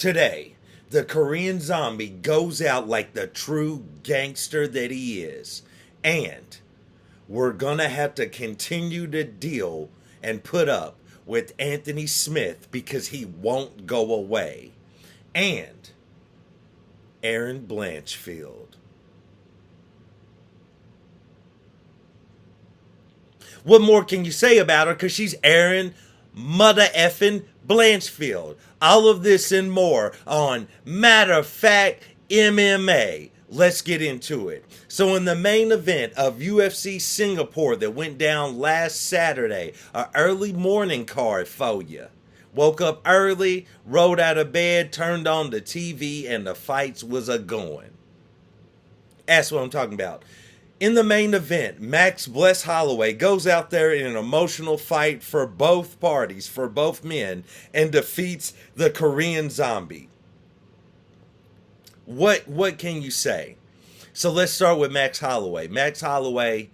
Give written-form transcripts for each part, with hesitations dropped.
Today, the Korean Zombie goes out like the true gangster that he is. And we're going to have to continue to deal and put up with Anthony Smith because he won't go away. And Erin Blanchfield. What more can you say about her? Because she's Erin mother effing Blanchfield. All of this and more on Matter of Fact MMA. Let's get into it. So in the main event of UFC Singapore that went down last Saturday, an early morning card for you. Woke up early, rolled out of bed, turned on the TV, and the fights was a-going. That's what I'm talking about. In the main event, Max Bless Holloway goes out there in an emotional fight for both parties, for both men, and defeats the Korean Zombie. What can you say? So let's start with Max Holloway. Max Holloway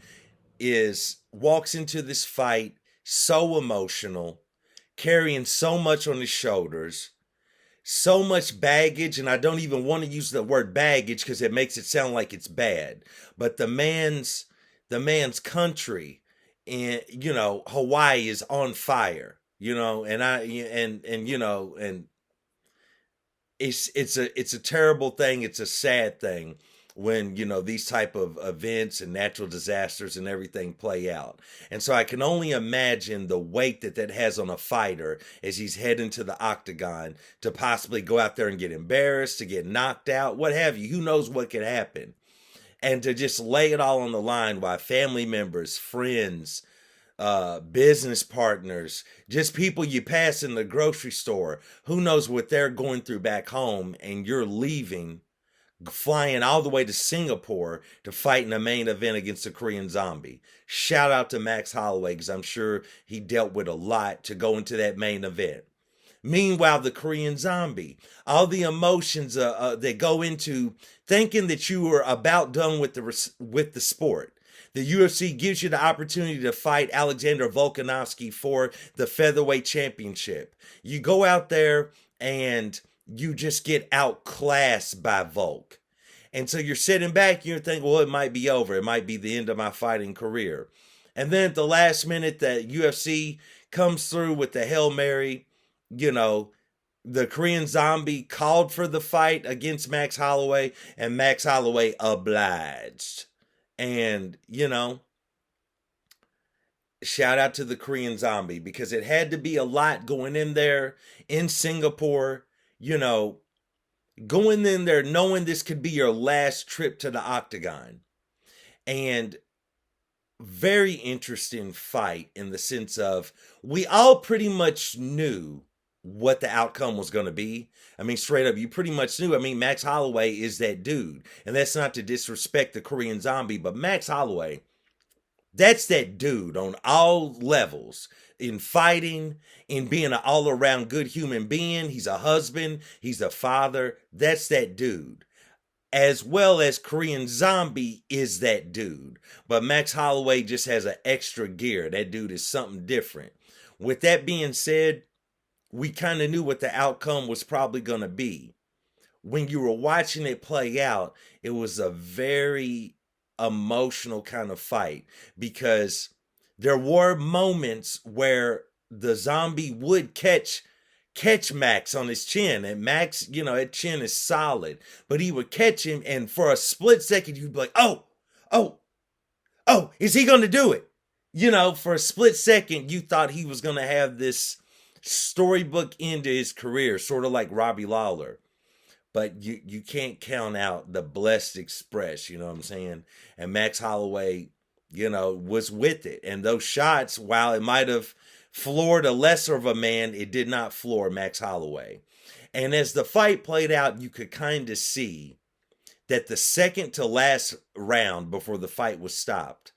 walks into this fight so emotional, carrying so much on his shoulders, so much baggage, and I don't even want to use the word baggage because it makes it sound like it's bad. But the man's country in Hawaii is on fire, and it's a terrible thing. It's a sad thing when these type of events and natural disasters and everything play out. And so I can only imagine the weight that has on a fighter as he's heading to the octagon to possibly go out there and get embarrassed, to get knocked out, what have you. Who knows what could happen? And to just lay it all on the line while family members, friends, business partners, just people you pass in the grocery store, who knows what they're going through back home, and you're leaving, flying all the way to Singapore to fight in the main event against the Korean Zombie. Shout out to Max Holloway, because I'm sure he dealt with a lot to go into that main event. Meanwhile, the Korean Zombie, all the emotions that go into thinking that you are about done with the sport. The UFC gives you the opportunity to fight Alexander Volkanovski for the featherweight championship. You go out there and you just get outclassed by Volk. And so you're sitting back, you're thinking, well, it might be over. It might be the end of my fighting career. And then at the last minute, the UFC comes through with the Hail Mary. The Korean Zombie called for the fight against Max Holloway, and Max Holloway obliged. And, shout out to the Korean Zombie, because it had to be a lot going in there in Singapore, going in there knowing this could be your last trip to the octagon. And very interesting fight in the sense of we all pretty much knew what the outcome was going to be. I mean, straight up, you pretty much knew. I mean, Max Holloway is that dude. And that's not to disrespect the Korean Zombie, but Max Holloway, that's that dude on all levels. In fighting, in being an all-around good human being. He's a husband. He's a father. That's that dude. As well as Korean Zombie is that dude. But Max Holloway just has an extra gear. That dude is something different. With that being said, we kind of knew what the outcome was probably going to be. When you were watching it play out, it was a very emotional kind of fight, because there were moments where the Zombie would catch Max on his chin, and Max, that chin is solid, but he would catch him, and for a split second, you'd be like, oh, is he going to do it? For a split second, you thought he was going to have this storybook end to his career, sort of like Robbie Lawler. But you can't count out the Blessed Express, you know what I'm saying? And Max Holloway, was with it. And those shots, while it might have floored a lesser of a man, it did not floor Max Holloway. And as the fight played out, you could kind of see that the second to last round before the fight was stopped,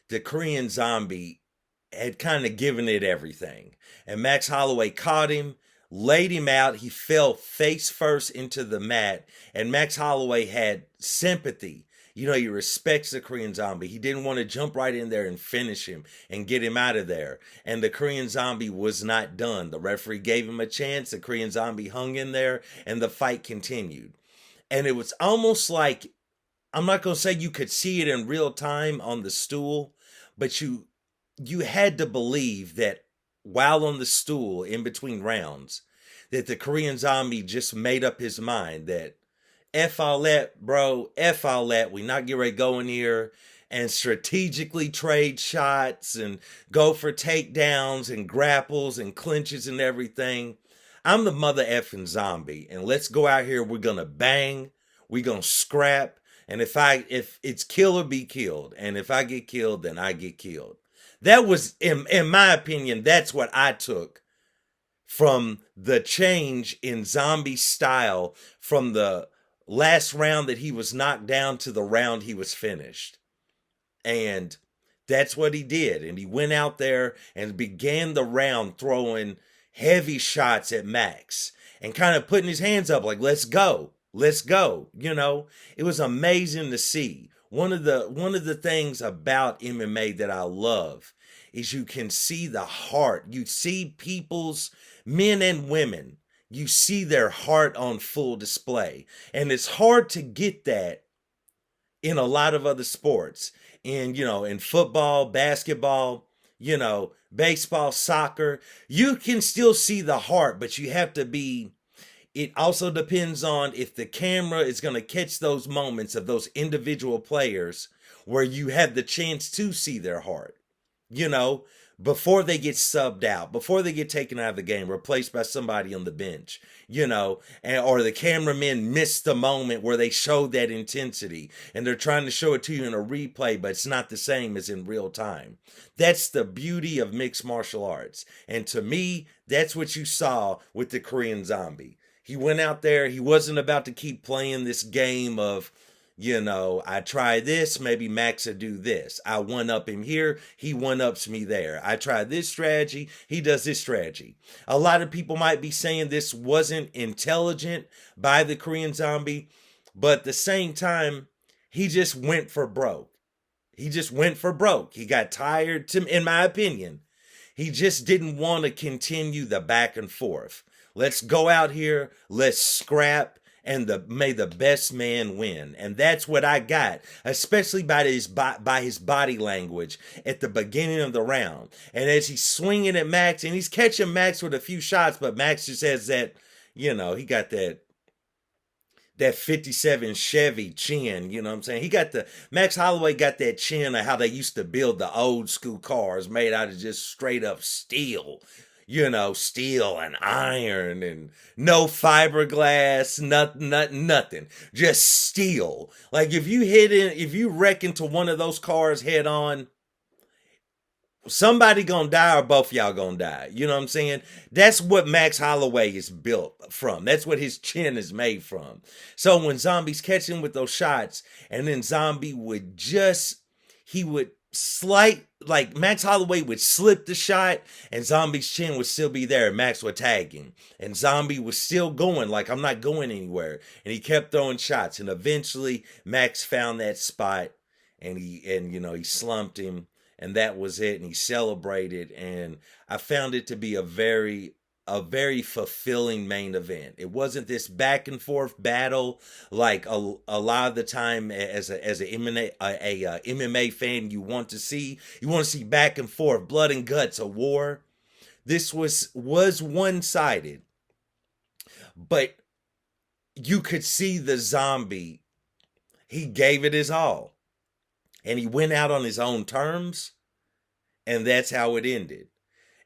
the Korean Zombie had kind of given it everything. And Max Holloway caught him, laid him out. He fell face first into the mat. And Max Holloway had sympathy. He respects the Korean Zombie. He didn't want to jump right in there and finish him and get him out of there. And the Korean Zombie was not done. The referee gave him a chance. The Korean Zombie hung in there and the fight continued. And it was almost like, I'm not going to say you could see it in real time on the stool, but you had to believe that while on the stool in between rounds, that the Korean Zombie just made up his mind that F all that, bro, F all that, we not get ready to go in here and strategically trade shots and go for takedowns and grapples and clinches and everything. I'm the mother effing zombie, and let's go out here. We're gonna bang, we're gonna scrap, and if it's kill or be killed, and if I get killed, then I get killed. That was, in my opinion, that's what I took from the change in zombie style from the last round that he was knocked down to the round he was finished. And that's what he did. And he went out there and began the round throwing heavy shots at Max and kind of putting his hands up like, let's go. Let's go. It was amazing to see. One of the things about MMA that I love is you can see the heart. You see people's, men and women, you see their heart on full display. And it's hard to get that in a lot of other sports. In football, basketball, baseball, soccer, you can still see the heart, but you have to be, it also depends on if the camera is going to catch those moments of those individual players where you have the chance to see their heart, before they get subbed out, before they get taken out of the game, replaced by somebody on the bench, or the cameramen miss the moment where they show that intensity and they're trying to show it to you in a replay, but it's not the same as in real time. That's the beauty of mixed martial arts. And to me, that's what you saw with the Korean Zombie. He went out there, he wasn't about to keep playing this game of, I try this, maybe Max will do this. I one-up him here, he one-ups me there. I try this strategy, he does this strategy. A lot of people might be saying this wasn't intelligent by the Korean Zombie, but at the same time, he just went for broke. He just went for broke. He got tired, in my opinion. He just didn't want to continue the back and forth. Let's go out here, let's scrap, and may the best man win. And that's what I got, especially by his body language at the beginning of the round. And as he's swinging at Max, and he's catching Max with a few shots, but Max just has that, he got that 57 Chevy chin, you know what I'm saying? Max Holloway got that chin of how they used to build the old school cars made out of just straight up steel. Steel and iron and no fiberglass, nothing. Just steel. Like if you wreck into one of those cars head on, somebody gonna die or both y'all gonna die. You know what I'm saying? That's what Max Holloway is built from. That's what his chin is made from. So when Zombie's catching with those shots, and then Zombie would like Max Holloway would slip the shot and Zombie's chin would still be there. Max would tag him and Zombie was still going like, I'm not going anywhere. And he kept throwing shots, and eventually Max found that spot and he slumped him, and that was it. And he celebrated, and I found it to be a very fulfilling main event. It wasn't this back and forth battle like a lot of the time as a MMA fan you want to see. You want to see back and forth, blood and guts, a war. This was one-sided, but you could see the Zombie. He gave it his all, and he went out on his own terms, and that's how it ended.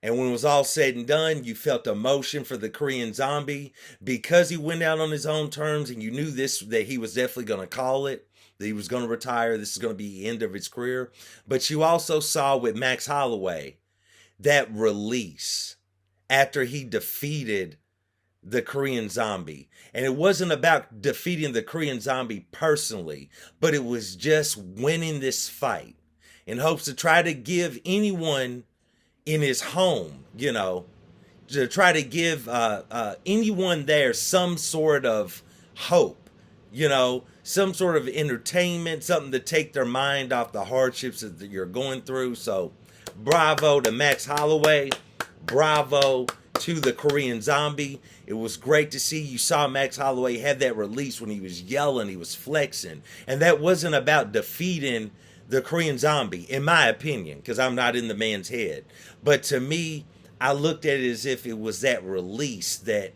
And when it was all said and done, you felt emotion for the Korean Zombie because he went out on his own terms, and you knew that he was definitely going to call it, that he was going to retire. This is going to be the end of his career. But you also saw with Max Holloway that release after he defeated the Korean Zombie. And it wasn't about defeating the Korean Zombie personally, but it was just winning this fight in hopes to try to give anyone in his home, to try to give anyone there some sort of hope some sort of entertainment, something to take their mind off the hardships that you're going through. So, bravo to Max Holloway. Bravo to the Korean Zombie. It was great to see. You saw Max Holloway have that release when he was yelling, he was flexing. And that wasn't about defeating the Korean Zombie, in my opinion, because I'm not in the man's head. But to me, I looked at it as if it was that release that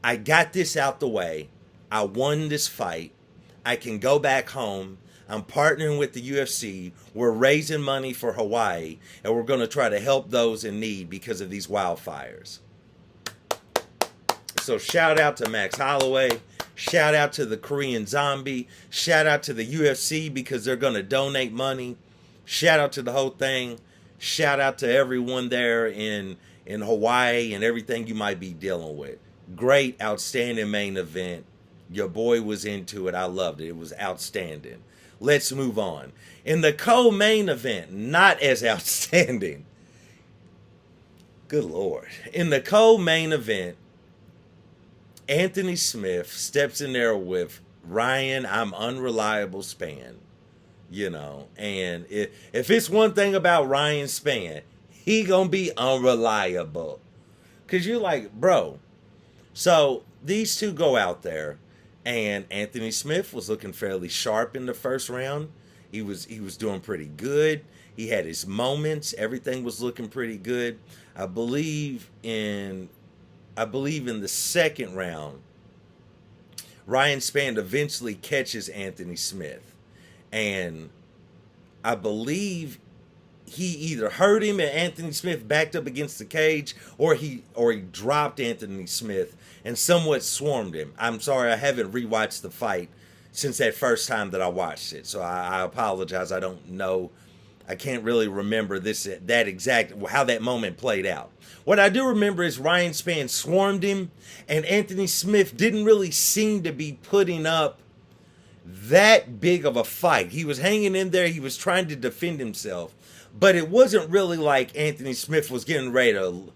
I got this out the way. I won this fight. I can go back home. I'm partnering with the UFC. We're raising money for Hawaii, and we're going to try to help those in need because of these wildfires. So shout out to Max Holloway. Shout out to the Korean Zombie. Shout out to the UFC because they're going to donate money. Shout out to the whole thing. Shout out to everyone there in Hawaii and everything you might be dealing with. Great, outstanding main event. Your boy was into it. I loved it. It was outstanding. Let's move on. In the co-main event, not as outstanding. Good Lord. In the co-main event, Anthony Smith steps in there with Ryan, I'm unreliable Spann. And if it's one thing about Ryan Spann, he gonna be unreliable. Because you're like, bro. So these two go out there, and Anthony Smith was looking fairly sharp in the first round. He was doing pretty good. He had his moments. Everything was looking pretty good. I believe in the second round, Ryan Spann eventually catches Anthony Smith. And I believe he either hurt him and Anthony Smith backed up against the cage, or he dropped Anthony Smith and somewhat swarmed him. I'm sorry, I haven't rewatched the fight since that first time that I watched it. So I apologize. I don't know. I can't really remember that exact how that moment played out. What I do remember is Ryan Spann swarmed him, and Anthony Smith didn't really seem to be putting up that big of a fight. He was hanging in there. He was trying to defend himself, but it wasn't really like Anthony Smith was getting ready to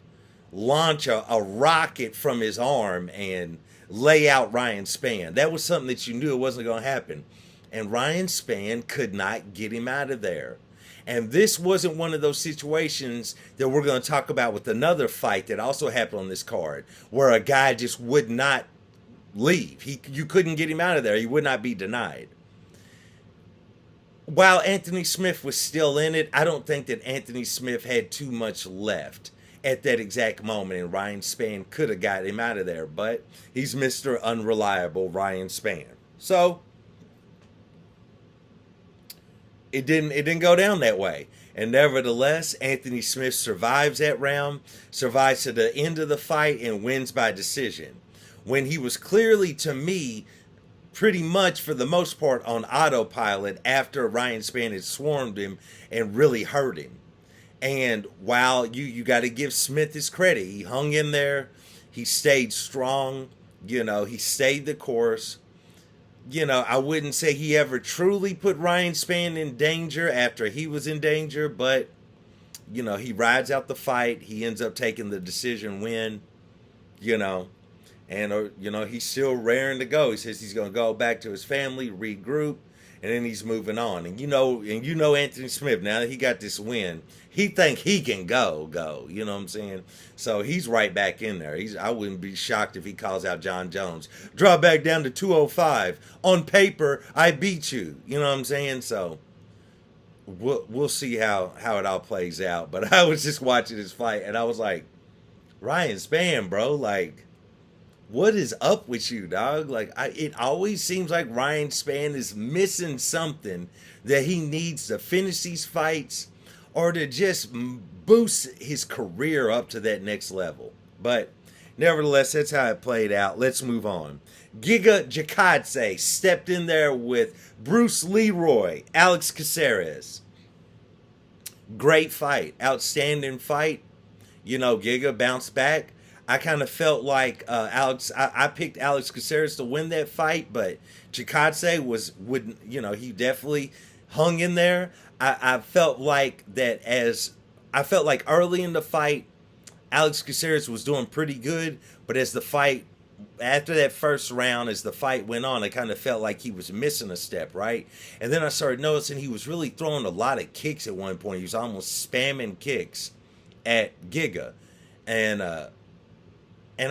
launch a rocket from his arm and lay out Ryan Spann. That was something that you knew it wasn't going to happen. And Ryan Spann could not get him out of there. And this wasn't one of those situations that we're going to talk about with another fight that also happened on this card, where a guy just would not leave. You couldn't get him out of there. He would not be denied. While Anthony Smith was still in it, I don't think that Anthony Smith had too much left at that exact moment, and Ryan Spann could have got him out of there, but he's Mr. Unreliable Ryan Spann. So it didn't go down that way. And nevertheless, Anthony Smith survives that round, survives to the end of the fight, and wins by decision. When he was clearly, to me, pretty much for the most part on autopilot after Ryan Spann had swarmed him and really hurt him. And while you got to give Smith his credit, he hung in there, he stayed strong, he stayed the course. I wouldn't say he ever truly put Ryan Spann in danger after he was in danger, but, he rides out the fight. He ends up taking the decision win, and, he's still raring to go. He says he's going to go back to his family, regroup, and then he's moving on. And, Anthony Smith, now that he got this win, he think he can go, you know what I'm saying? So he's right back in there. I wouldn't be shocked if he calls out John Jones. Draw back down to 205. On paper, I beat you. You know what I'm saying? So we'll see how it all plays out. But I was just watching this fight, and I was like, Ryan Spann, bro, like, what is up with you, dog? Like, it always seems like Ryan Spann is missing something that he needs to finish these fights or to just boost his career up to that next level. But nevertheless, that's how it played out. Let's move on. Giga Chikadze stepped in there with Bruce Leroy, Alex Caceres. Great fight. Outstanding fight. Giga bounced back. I kind of felt like I picked Alex Caceres to win that fight, but Chikadze he definitely hung in there. I felt like early in the fight, Alex Caceres was doing pretty good, but as the fight after that first round, as the fight went on, I kind of felt like he was missing a step, right? And then I started noticing he was really throwing a lot of kicks at one point. He was almost spamming kicks at Giga. And I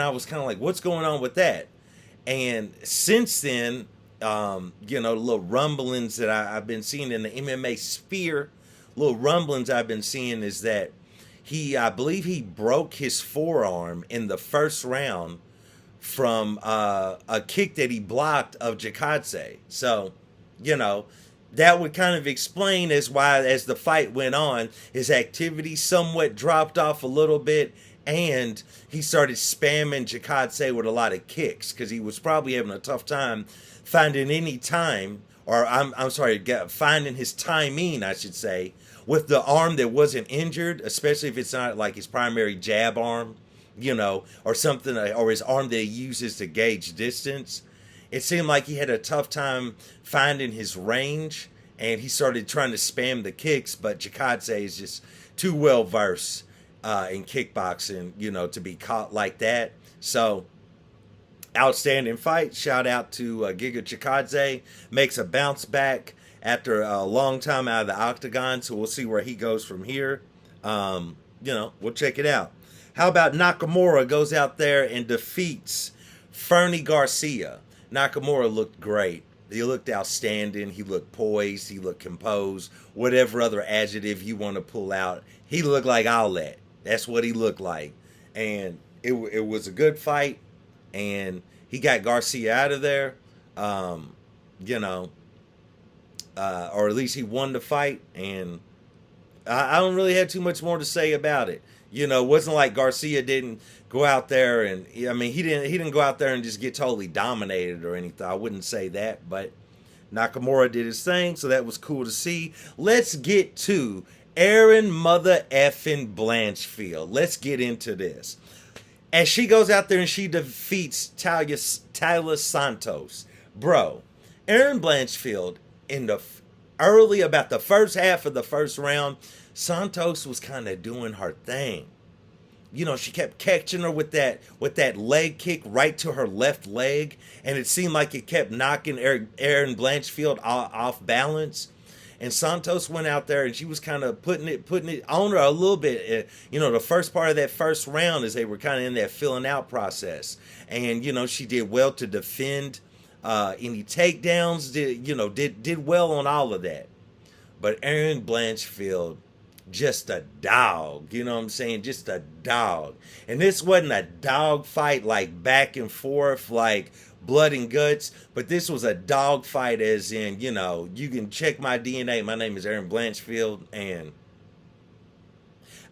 was kind of like, what's going on with that? And since then, the little rumblings that I've been seeing in the MMA sphere, little rumblings I've been seeing is that I believe he broke his forearm in the first round from a kick that he blocked of Jikadze. So, that would kind of explain as the fight went on, his activity somewhat dropped off a little bit, and he started spamming Jikadze with a lot of kicks because he was probably having a tough time finding any time, or finding his timing, I should say, with the arm that wasn't injured, especially if it's not like his primary jab arm, or something, or his arm that he uses to gauge distance. It seemed like he had a tough time finding his range, and he started trying to spam the kicks, but Jikadze is just too well versed in kickboxing, to be caught like that. So, outstanding fight. Shout out to Giga Chikadze. Makes a bounce back after a long time out of the octagon, so we'll see where he goes from here. We'll check it out. How about Nakamura goes out there and defeats Fernie Garcia? Nakamura looked great. He looked outstanding. He looked poised. He looked composed. Whatever other adjective you want to pull out. He looked like Owlette. That's what he looked like. And it was a good fight. And he got Garcia out of there. Or at least he won the fight. And I don't really have too much more to say about it. It wasn't like Garcia didn't go out there and, he didn't go out there and just get totally dominated or anything. I wouldn't say that, but Nakamura did his thing, so that was cool to see. Let's get to Erin Mother Effin Blanchfield. Let's get into this. As she goes out there and she defeats Taila Santos. Bro, Erin Blanchfield about the first half of the first round, Santos was kind of doing her thing. She kept catching her with that leg kick right to her left leg, and it seemed like it kept knocking Erin Blanchfield off balance. And Santos went out there and she was kind of putting it on her a little bit. The first part of that first round as they were kind of in that filling out process. And, she did well to defend any takedowns, did well on all of that. But Erin Blanchfield, just a dog, you know what I'm saying? Just a dog. And this wasn't a dog fight like back and forth, like blood and guts, but this was a dog fight as in, you can check my DNA. My name is Erin Blanchfield, and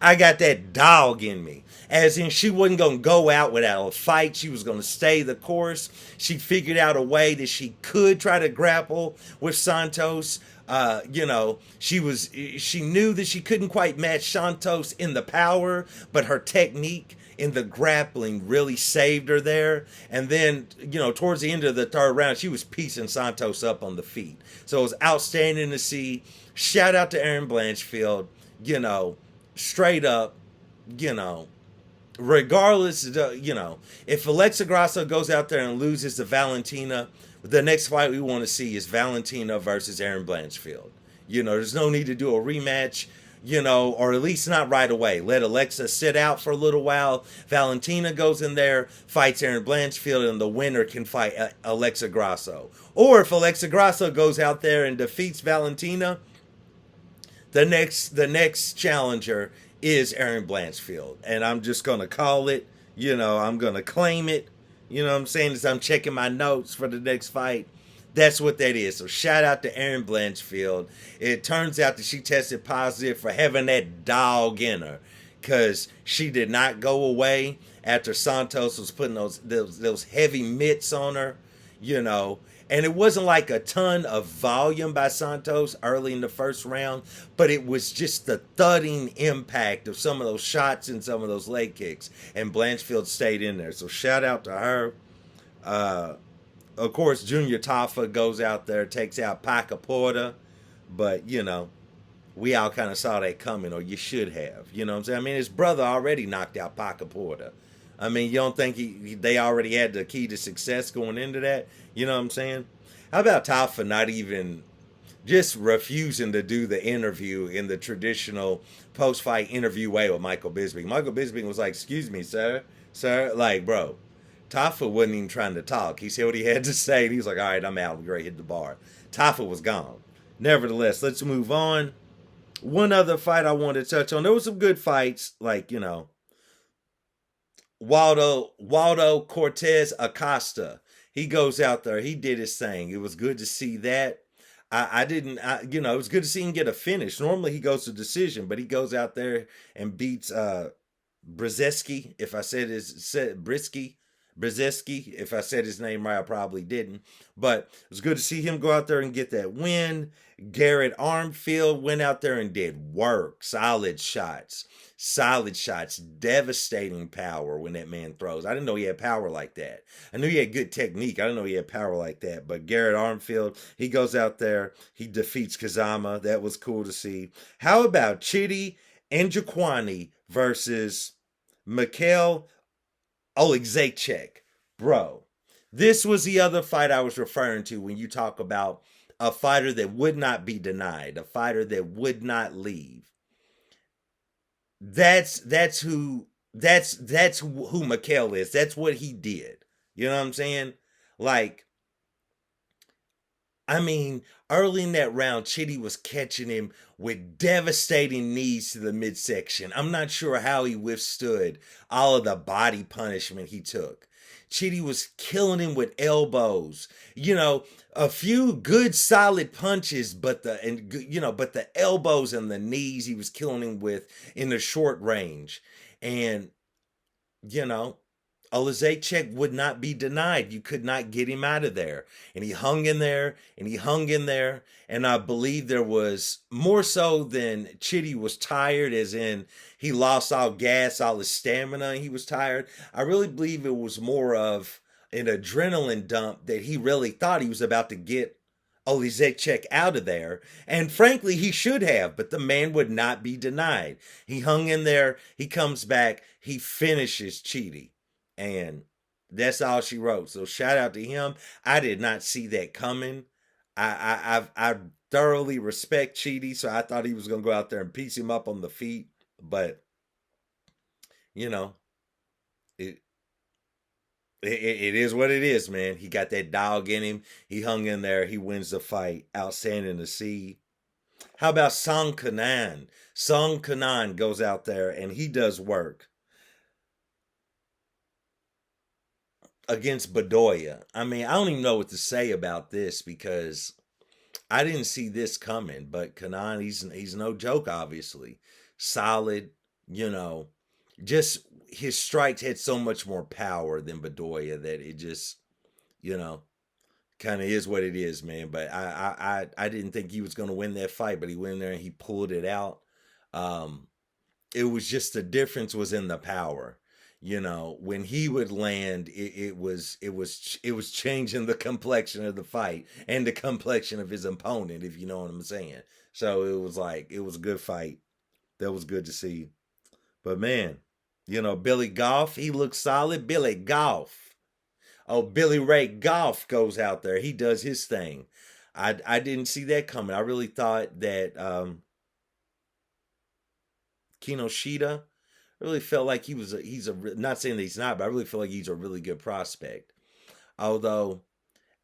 I got that dog in me. As in, she wasn't going to go out without a fight. She was going to stay the course. She figured out a way that she could try to grapple with Santos. She knew that she couldn't quite match Santos in the power, but her technique in the grappling really saved her there. And then, towards the end of the third round, she was piecing Santos up on the feet. So it was outstanding to see. Shout out to Erin Blanchfield, straight up, regardless, if Alexa Grasso goes out there and loses to Valentina, the next fight we want to see is Valentina versus Erin Blanchfield. There's no need to do a rematch, or at least not right away. Let Alexa sit out for a little while. Valentina goes in there, fights Erin Blanchfield, and the winner can fight Alexa Grasso. Or if Alexa Grasso goes out there and defeats Valentina, the next challenger is Erin Blanchfield. And I'm just going to call it, I'm going to claim it. You know what I'm saying? As I'm checking my notes for the next fight, that's what that is. So shout out to Erin Blanchfield. It turns out that she tested positive for having that dog in her, because she did not go away after Santos was putting those heavy mitts on her, And it wasn't like a ton of volume by Santos early in the first round, but it was just the thudding impact of some of those shots and some of those leg kicks. And Blanchfield stayed in there. So shout out to her. Of course, Junior Tafa goes out there, takes out Paca Porta. But, we all kind of saw that coming, or you should have. You know what I'm saying? I mean, his brother already knocked out Paca Porta. I mean, you don't think they already had the key to success going into that? You know what I'm saying? How about Tafa not even just refusing to do the interview in the traditional post-fight interview way with Michael Bisping? Michael Bisping was like, "Excuse me, sir," like, bro. Tafa wasn't even trying to talk. He said what he had to say, and he was like, "All right, I'm out. We're ready to hit the bar." Tafa was gone. Nevertheless, let's move on. One other fight I wanted to touch on. There was some good fights, like Waldo Cortez Acosta. He goes out there. He did his thing. It was good to see that. I didn't, it was good to see him get a finish. Normally he goes to decision, but he goes out there and beats Brzezinski. If I said Brzezinski. If I said his name right, I probably didn't. But it was good to see him go out there and get that win. Garrett Armfield went out there and did work. Solid shots, devastating power when that man throws. I didn't know he had power like that. I knew he had good technique. I didn't know he had power like that. But Garrett Armfield, he goes out there, he defeats Kazama. That was cool to see. How about Chidi Njokwani versus Mikhail Oleksiejczuk? Bro, this was the other fight I was referring to when you talk about a fighter that would not be denied, a fighter that would not leave. That's who Mikhail is. That's what he did. You know what I'm saying? Like, I mean, early in that round, Chidi was catching him with devastating knees to the midsection. I'm not sure how he withstood all of the body punishment he took. Chidi was killing him with elbows. A few good solid punches, but the elbows and the knees he was killing him with in the short range. And Oleksiejczuk would not be denied. You could not get him out of there. And he hung in there, and he hung in there. And I believe there was more so than Chidi was tired, as in he lost all gas, all his stamina, and he was tired. I really believe it was more of an adrenaline dump that he really thought he was about to get Oleksiejczuk out of there. And frankly, he should have, but the man would not be denied. He hung in there. He comes back. He finishes Chidi. And that's all she wrote. So shout out to him. I did not see that coming. I thoroughly respect Chidi, so I thought he was going to go out there and piece him up on the feet. But, it is what it is, man. He got that dog in him. He hung in there. He wins the fight. Outstanding to see. How about Song Kanan? Song Kanan goes out there and he does work against Bedoya. I mean, I don't even know what to say about this because I didn't see this coming. But Kanan, he's no joke, obviously. Solid, just his strikes had so much more power than Bedoya that it just, kind of is what it is, man. But I didn't think he was going to win that fight, but he went in there and he pulled it out. It was just the difference was in the power. When he would land, it was changing the complexion of the fight and the complexion of his opponent, if you know what I'm saying. So it was a good fight. That was good to see. But man, Billy Goff, he looks solid. Billy Goff. Oh, Billy Ray Goff goes out there. He does his thing. I didn't see that coming. I really thought that Kinoshita, really felt like he's not saying that he's not, but I really feel like he's a really good prospect. Although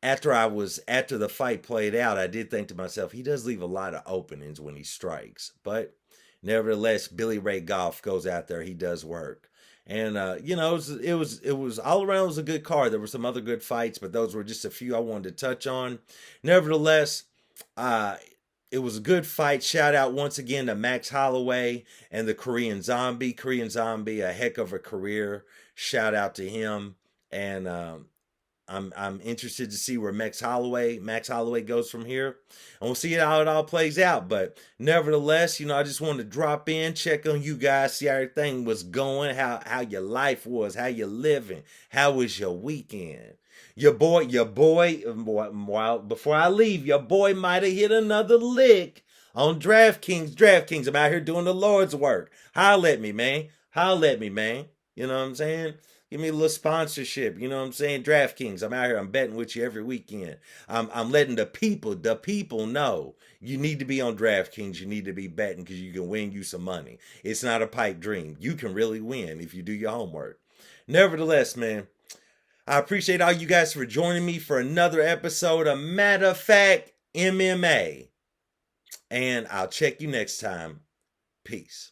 after the fight played out, I did think to myself, he does leave a lot of openings when he strikes. But nevertheless, Billy Ray Goff goes out there, he does work. And it was all around, it was a good card. There were some other good fights, but those were just a few I wanted to touch on. Nevertheless, it was a good fight. Shout out once again to Max Holloway and the Korean Zombie. Korean Zombie, a heck of a career. Shout out to him. And I'm interested to see where Max Holloway goes from here. And we'll see how it all plays out. But nevertheless, I just wanted to drop in, check on you guys, see how everything was going, how your life was, how you living, how was your weekend. Your boy, well, before I leave, your boy might have hit another lick on DraftKings. I'm out here doing the Lord's work. Holla at me, man. You know what I'm saying? Give me a little sponsorship. You know what I'm saying? DraftKings, I'm out here. I'm betting with you every weekend. I'm letting the people know you need to be on DraftKings. You need to be betting because you can win you some money. It's not a pipe dream. You can really win if you do your homework. Nevertheless, man, I appreciate all you guys for joining me for another episode of Matter of Fact MMA. And I'll check you next time. Peace.